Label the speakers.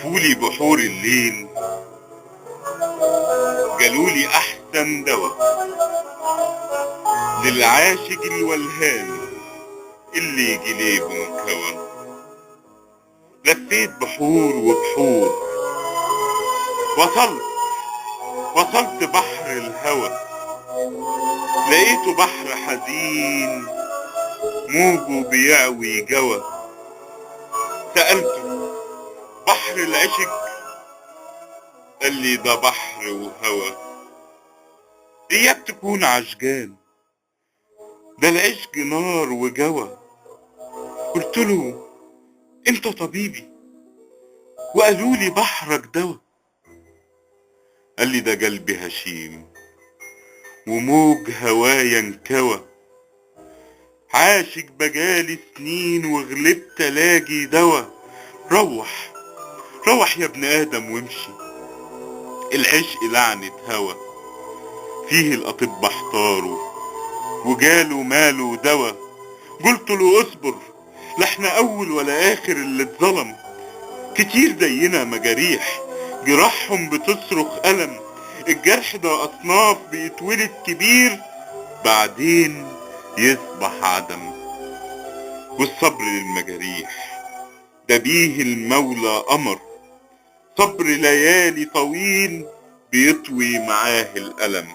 Speaker 1: وصفولي بحور الليل، قالولي احسن دواء للعاشق الولهان اللي جليبه مكوى. لفيت بحور وبحور، وصلت بحر الهوى، لقيته بحر حزين موجه بيعوي جوى. سألته بحر العشق، قال لي ده بحر وهوى. اياك تكون عشقان، ده العشق نار وجوى. قلت له انت طبيبي، وقالوا لي بحرك دوا. قال لي ده قلبي هشيم وموج هوايا انكوى. عاشق بقالي سنين وغلبت الاقي دوا. روح يا ابن ادم وامشي، العشق لعنة هوى. فيه الاطباء احتاروا وجالوا ماله دوا. قلت له اصبر، لا احنا اول ولا اخر اللي اتظلم. كتير زينا مجاريح جراحهم بتصرخ ألم. الجرح ده أصناف بيتولد كبير بعدين يصبح عدم. والصبر للمجاريح ده بيه المولى أمر، صبر ليالي طويل بيطوي معاه الألم.